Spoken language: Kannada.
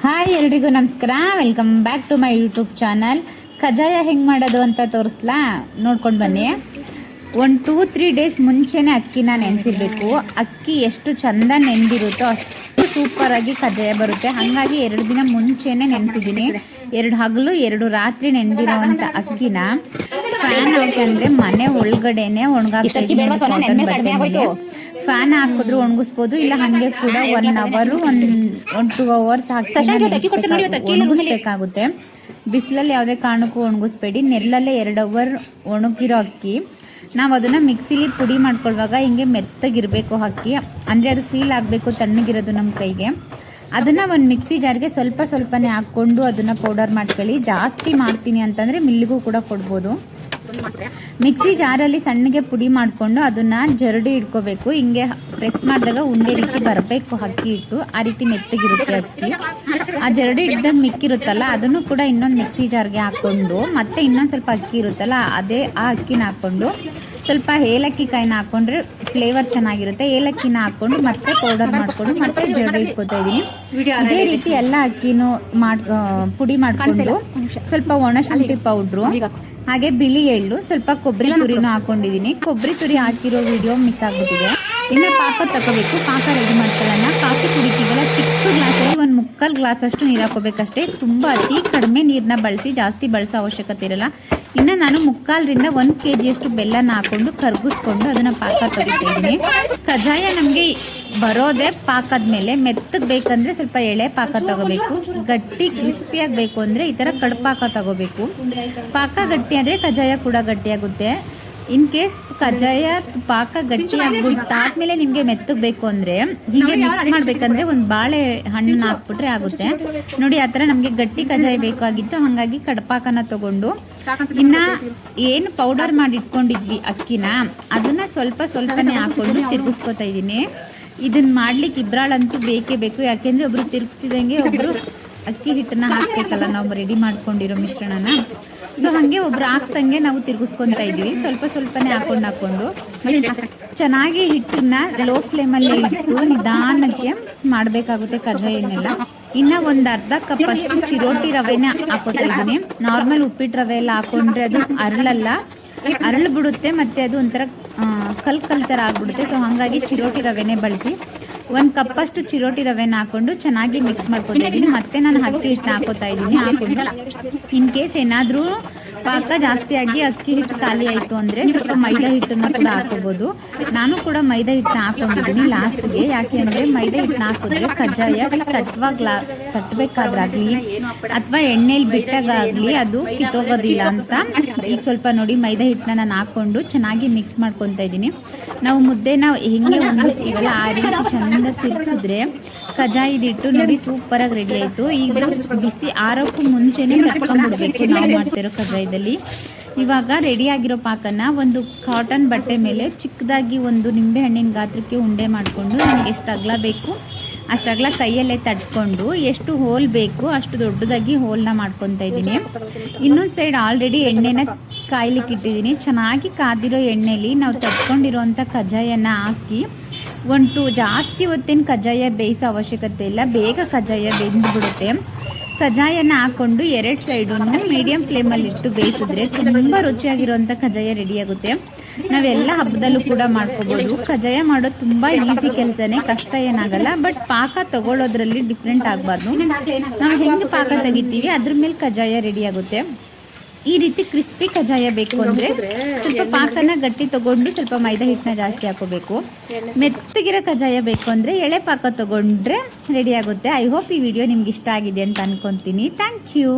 ಹಾಯ್ ಎಲ್ರಿಗೂ ನಮಸ್ಕಾರ. Welcome back to my YouTube channel. ಕಜ್ಜಾಯ ಹೆಂಗೆ ಮಾಡೋದು ಅಂತ ತೋರಿಸ್ಲಾ, ನೋಡ್ಕೊಂಡು ಬನ್ನಿ. 1-2-3 ಡೇಸ್ ಮುಂಚೆನೇ ಅಕ್ಕಿನ ನೆನೆಸಿರ್ಬೇಕು. ಅಕ್ಕಿ ಎಷ್ಟು ಚಂದ ನೆಂದಿರುತ್ತೋ ಅಷ್ಟು ಸೂಪರಾಗಿ ಕಜ್ಜಾಯ ಬರುತ್ತೆ. ಹಾಗಾಗಿ 2 ದಿನ ಮುಂಚೆನೇ ನೆನೆಸಿದ್ದೀನಿ. 2 ಹಗಲು 2 ರಾತ್ರಿ ನೆನೆದಿರೋವಂಥ ಅಕ್ಕಿನ ಫ್ಯಾನ್ ಹಾಕಂದ್ರೆ ಮನೆ ಒಳಗಡೆನೆ ಒಣಗಾಕ್ತೀವಿ. ಫ್ಯಾನ್ ಹಾಕಿದ್ರು ಒಣಗಿಸ್ಬೋದು, ಇಲ್ಲ ಹಾಗೆ ಕೂಡ 1 ಅವರ್ 1-2 ಅವರ್ಸ್ ಒಣಗಿಸ್ಬೇಕಾಗುತ್ತೆ. ಬಿಸಿಲಲ್ಲಿ ಯಾವುದೇ ಕಾರಣಕ್ಕೂ ಒಣಗಿಸ್ಬೇಡಿ. ನೆರಳಲ್ಲೇ 2 ಅವರ್ ಒಣಗಿರೋ ಅಕ್ಕಿ ನಾವು ಅದನ್ನು ಮಿಕ್ಸಿಲಿ ಪುಡಿ ಮಾಡ್ಕೊಳ್ಳುವಾಗ ಹಿಂಗೆ ಮೆತ್ತಗಿರಬೇಕು ಅಕ್ಕಿ, ಅಂದರೆ ಅದು ಫೀಲ್ ಆಗಬೇಕು ತಣ್ಣಗಿರೋದು ನಮ್ಮ ಕೈಗೆ. ಅದನ್ನು ಒಂದು ಮಿಕ್ಸಿ ಜಾರ್ಗೆ ಸ್ವಲ್ಪನೇ ಹಾಕ್ಕೊಂಡು ಅದನ್ನು ಪೌಡರ್ ಮಾಡ್ಕೊಳ್ಳಿ. ಜಾಸ್ತಿ ಮಾಡ್ತೀನಿ ಅಂತಂದರೆ ಮಿಲ್ಲಿಗೂ ಕೂಡ ಕೊಡ್ಬೋದು. ಮಿಕ್ಸಿ ಜಾರಲ್ಲಿ ಸಣ್ಣಗೆ ಪುಡಿ ಮಾಡಿಕೊಂಡು ಅದನ್ನು ಜರಡಿ ಇಟ್ಕೋಬೇಕು. ಹಿಂಗೆ ಪ್ರೆಸ್ ಮಾಡಿದಾಗ ಉಂಡೆ ರೀತಿ ಬರಬೇಕು ಅಕ್ಕಿ ಹಿಟ್ಟು, ಆ ರೀತಿ ಮೆತ್ತಗಿರುತ್ತೆ ಅಕ್ಕಿ. ಆ ಜರಡಿ ಹಿಡ್ದಾಗ ಮಿಕ್ಕಿರುತ್ತಲ್ಲ ಅದನ್ನು ಕೂಡ ಇನ್ನೊಂದು ಮಿಕ್ಸಿ ಜಾರ್ಗೆ ಹಾಕ್ಕೊಂಡು ಮತ್ತೆ ಇನ್ನೊಂದು ಸ್ವಲ್ಪ ಅಕ್ಕಿ ಇರುತ್ತಲ್ಲ ಆ ಅಕ್ಕಿನ ಹಾಕ್ಕೊಂಡು ಸ್ವಲ್ಪ ಏಲಕ್ಕಿ ಕಾಯಿನ ಹಾಕ್ಕೊಂಡ್ರೆ ಫ್ಲೇವರ್ ಚೆನ್ನಾಗಿರುತ್ತೆ. ಏಲಕ್ಕಿನ ಹಾಕ್ಕೊಂಡು ಮತ್ತೆ ಪೌಡರ್ ಮಾಡಿಕೊಂಡು ಮತ್ತೆ ಜರಡಿ ಇಟ್ಕೋತಾ ಇದ್ದೀನಿ. ಇದೇ ರೀತಿ ಎಲ್ಲ ಅಕ್ಕಿನೂ ಪುಡಿ ಮಾಡಿಕೊಂಡು ಸ್ವಲ್ಪ ಒಣಶುಂಠಿ ಪೌಡ್ರು, ಹಾಗೆ ಬಿಳಿ ಎಳ್ಳು, ಸ್ವಲ್ಪ ಕೊಬ್ಬರಿ ತುರಿನೂ ಹಾಕೊಂಡಿದ್ದೀನಿ. ಕೊಬ್ಬರಿ ತುರಿ ಹಾಕಿರೋ ವಿಡಿಯೋ ಮಿಸ್ ಆಗ್ಬಿಟ್ಟಿದೆ. ಇನ್ನು ಪಾಕ ತಗೋಬೇಕು. ಪಾಕ ರೆಡಿ ಮಾಡ್ಕೊಳ್ಳೋಣ. ಕಾಫಿ ಕುಡಿತೀವಲ್ಲ, ಚಿಕ್ಕ ಗ್ಲಾಸಲ್ಲಿ 1/4 ಗ್ಲಾಸ್ ಅಷ್ಟು ನೀರು ಹಾಕೋಬೇಕಷ್ಟೇ. ತುಂಬ ಅತಿ ಕಡಿಮೆ ನೀರನ್ನ ಬಳಸಿ, ಜಾಸ್ತಿ ಬಳಸೋ ಅವಶ್ಯಕತೆ ಇರಲ್ಲ. ಇನ್ನು ನಾನು 1/4ರಿಂದ 1 kg ಬೆಲ್ಲನ ಹಾಕೊಂಡು ಕರ್ಗಿಸ್ಕೊಂಡು ಅದನ್ನು ಪಾಕ ತೆಗಿತಾ ಇದ್ದೀನಿ. ಕಜ್ಜಾಯ ನಮಗೆ ಬರೋದೇ ಪಾಕದ ಮೇಲೆ. ಮೆತ್ತಗೆ ಬೇಕಂದ್ರೆ ಸ್ವಲ್ಪ ಎಳೆ ಪಾಕ ತಗೋಬೇಕು. ಗಟ್ಟಿ ಕ್ರಿಸ್ಪಿಯಾಗಿ ಬೇಕು ಅಂದರೆ ಈ ಥರ ಕಡ್ಪಾಕ ತಗೋಬೇಕು. ಪಾಕ ಗಟ್ಟಿ ಅಂದರೆ ಕಜ್ಜಾಯ ಕೂಡ ಗಟ್ಟಿಯಾಗುತ್ತೆ. ಇನ್ ಕೇಸ್ ಕಜ್ಜಾಯ ಪಾಕ ಗಟ್ಟಿ ಆಗ್ಬಿಟ್ಟಾದ್ಮೇಲೆ ನಿಮಗೆ ಮೆತ್ತಗೆ ಬೇಕು ಅಂದರೆ ಹೀಗೆ ಮಿಕ್ಸ್ ಮಾಡಬೇಕಂದ್ರೆ ಒಂದು ಬಾಳೆ ಹಣ್ಣನ್ನ ಹಾಕ್ಬಿಟ್ರೆ ಆಗುತ್ತೆ. ನೋಡಿ, ಆ ಥರ ನಮಗೆ ಗಟ್ಟಿ ಕಜ್ಜಾಯ ಬೇಕಾಗಿತ್ತು. ಹಾಗಾಗಿ ಕಡ್ಪಾಕನ ತಗೊಂಡು ಇನ್ನು ಏನು ಪೌಡರ್ ಮಾಡಿ ಇಟ್ಕೊಂಡಿದ್ವಿ ಅಕ್ಕಿನ ಅದನ್ನು ಸ್ವಲ್ಪನೇ ಹಾಕ್ಕೊಂಡು ತಿರುಗಿಸ್ಕೊತಾ ಇದ್ದೀನಿ. ಇದನ್ನು ಮಾಡ್ಲಿಕ್ಕೆ ಇಬ್ರಾಳಂತೂ ಬೇಕೇ ಬೇಕು. ಯಾಕೆಂದರೆ ಒಬ್ಬರು ತಿರುಗಿಸ್ತಿದ್ದಂಗೆ ಒಬ್ಬರು ಅಕ್ಕಿ ಹಿಟ್ಟನ್ನ ಹಾಕಬೇಕಲ್ಲ, ನಾವು ರೆಡಿ ಮಾಡ್ಕೊಂಡಿರೋ ಮಿಶ್ರಣನ. ಸೊ ಹಾಗೆ ಒಬ್ರು ಹಾಕ್ದಂಗೆ ನಾವು ತಿರುಗಿಸ್ಕೊತಾ ಇದ್ದೀವಿ. ಸ್ವಲ್ಪನೇ ಹಾಕೊಂಡು ಚೆನ್ನಾಗಿ ಹಿಟ್ಟನ್ನ ಲೋ ಫ್ಲೇಮಲ್ಲಿ ಇಟ್ಟು ನಿಧಾನಕ್ಕೆ ಮಾಡಬೇಕಾಗುತ್ತೆ ಕಜ್ಜಾಯನ್ನೆಲ್ಲ. ಇನ್ನು ಒಂದು ಅರ್ಧ ಕಪ್ ಅಷ್ಟು ಚಿರೋಟಿ ರವೆನ ಹಾಕೋತಾ ಇದ್ದೀನಿ. ನಾರ್ಮಲ್ ಉಪ್ಪಿಟ್ಟು ರವೆ ಎಲ್ಲ ಹಾಕೊಂಡ್ರೆ ಅದು ಅರಳು ಬಿಡುತ್ತೆ, ಮತ್ತು ಅದು ಒಂಥರ ಕಲ್ ಥರ ಆಗ್ಬಿಡುತ್ತೆ. ಸೊ ಹಾಗಾಗಿ ಚಿರೋಟಿ ರವೆನೇ ಬಳಸಿ 1 ಕಪ್ ಅಷ್ಟು ಚಿರೋಟಿ ರವೆನ ಹಾಕೊಂಡು ಚೆನ್ನಾಗಿ ಮಿಕ್ಸ್ ಮಾಡ್ಕೊತಾ ಇದ್ದೀನಿ. ಮತ್ತೆ ನಾನು ಅಕ್ಕಿ ಹಿಟ್ಟನ್ನ ಹಾಕೋತಾ ಇದ್ದೀನಿ. ಹಾಕೊಂಡು ಇನ್ ಕೇಸ್ ಏನಾದರೂ ಪಾಕ ಜಾಸ್ತಿ ಆಗಿ ಅಕ್ಕಿ ಹಿಟ್ಟು ಖಾಲಿ ಆಯಿತು ಅಂದರೆ ಸ್ವಲ್ಪ ಮೈದಾ ಹಿಟ್ಟನ್ನು ಕೂಡ ಹಾಕೋಬೋದು. ನಾನು ಕೂಡ ಮೈದಾ ಹಿಟ್ಟನ್ನ ಹಾಕೊಂಡಿದ್ದೀನಿ ಲಾಸ್ಟ್ಗೆ. ಯಾಕೆ ಅಂದರೆ ಮೈದಾ ಹಿಟ್ಟನ್ನ ಹಾಕಿದ್ರೆ ಕಜ್ಜಾಯ ತಟ್ಟಬೇಕಾದ್ರಾಗಲಿ ಅಥವಾ ಎಣ್ಣೆಲಿ ಬಿಟ್ಟಾಗಲಿ ಅದು ಕಿತ್ತೋಗೋದಿಲ್ಲ ಅಂತ. ಈಗ ಸ್ವಲ್ಪ ನೋಡಿ, ಮೈದಾ ಹಿಟ್ಟನ್ನ ನಾನು ಹಾಕ್ಕೊಂಡು ಚೆನ್ನಾಗಿ ಮಿಕ್ಸ್ ಮಾಡ್ಕೊತಾ ಇದ್ದೀನಿ. ನಾವು ಮುದ್ದೆನ ಹೆಂಗೆ ಹೊಂದಿಸ್ತೀವಲ್ಲ ಆ ರೀತಿ ಚೆಂದ ತಿರ್ಗಿಸಿದ್ರೆ ಕಜ್ಜಾಯದಿಟ್ಟು ನೋಡಿ ಸೂಪರಾಗಿ ರೆಡಿ ಆಯಿತು. ಈಗ ಬಿಸಿ ಆರೋಕ್ಕೂ ಮುಂಚೆನೇ ತಟ್ಕೊಂಡ್ಬಿಡ್ಬೇಕು ನಾವು ಮಾಡ್ತಿರೋ ಕಜ್ಜಾಯದಲ್ಲಿ. ಇವಾಗ ರೆಡಿಯಾಗಿರೋ ಪಾಕನ ಒಂದು ಕಾಟನ್ ಬಟ್ಟೆ ಮೇಲೆ ಚಿಕ್ಕದಾಗಿ ಒಂದು ನಿಂಬೆಹಣ್ಣಿನ ಗಾತ್ರಕ್ಕೆ ಉಂಡೆ ಮಾಡಿಕೊಂಡು ನನಗೆ ಎಷ್ಟು ಅಗಲ ಬೇಕು ಅಷ್ಟು ಅಗಲ ಕೈಯಲ್ಲೇ ತಟ್ಕೊಂಡು ಎಷ್ಟು ಹೋಲ್ ಬೇಕು ಅಷ್ಟು ದೊಡ್ಡದಾಗಿ ಹೋಲ್ನ ಮಾಡ್ಕೊತಾ ಇದ್ದೀನಿ. ಇನ್ನೊಂದು ಸೈಡ್ ಆಲ್ರೆಡಿ ಎಣ್ಣೆನ ಕಾಯ್ಲಿಕ್ಕೆ ಇಟ್ಟಿದ್ದೀನಿ. ಚೆನ್ನಾಗಿ ಕಾದಿರೋ ಎಣ್ಣೆಲಿ ನಾವು ತಟ್ಕೊಂಡಿರೋವಂಥ ಕಜ್ಜಾಯನ ಹಾಕಿ ಜಾಸ್ತಿ ಹೊತ್ತೇನು ಕಜ್ಜಾಯ ಬೇಯಿಸೋ ಅವಶ್ಯಕತೆ ಇಲ್ಲ. ಬೇಗ ಕಜ್ಜಾಯ ಬೆಂದುಬಿಡುತ್ತೆ. ಕಜ್ಜಾಯನ ಹಾಕ್ಕೊಂಡು 2 ಸೈಡೂ ಮೀಡಿಯಮ್ ಫ್ಲೇಮಲ್ಲಿ ಇಟ್ಟು ಬೇಯಿಸಿದ್ರೆ ತುಂಬ ರುಚಿಯಾಗಿರುವಂಥ ಕಜ್ಜಾಯ ರೆಡಿಯಾಗುತ್ತೆ. ನಾವೆಲ್ಲ ಹಬ್ಬದಲ್ಲೂ ಕೂಡ ಮಾಡ್ಕೋಬೋದು. ಕಜ್ಜಾಯ ಮಾಡೋದು ತುಂಬ ಈಸಿ ಕೆಲಸನೇ, ಕಷ್ಟ ಏನಾಗಲ್ಲ. ಬಟ್ ಪಾಕ ತಗೊಳ್ಳೋದ್ರಲ್ಲಿ ಡಿಫ್ರೆಂಟ್ ಆಗಬಾರ್ದು. ನಾವು ಹೆಂಗೆ ಪಾಕ ತೆಗಿತೀವಿ ಅದ್ರ ಮೇಲೆ ಕಜ್ಜಾಯ ರೆಡಿಯಾಗುತ್ತೆ. ಈ ರೀತಿ ಕ್ರಿಸ್ಪಿ ಕಜ್ಜಾಯ ಬೇಕು ಅಂದರೆ ಸ್ವಲ್ಪ ಪಾಕನ ಗಟ್ಟಿ ತಗೊಂಡು ಸ್ವಲ್ಪ ಮೈದಾ ಹಿಟ್ಟನ್ನ ಜಾಸ್ತಿ ಹಾಕೋಬೇಕು. ಮೆತ್ತಗಿರೋ ಕಜ್ಜಾಯ ಬೇಕು ಅಂದರೆ ಎಳೆ ಪಾಕ ತಗೊಂಡ್ರೆ ರೆಡಿ ಆಗುತ್ತೆ. ಐ ಹೋಪ್ ಈ ವಿಡಿಯೋ ನಿಮ್ಗೆ ಇಷ್ಟ ಆಗಿದೆ ಅಂತ ಅನ್ಕೊತೀನಿ. Thank you.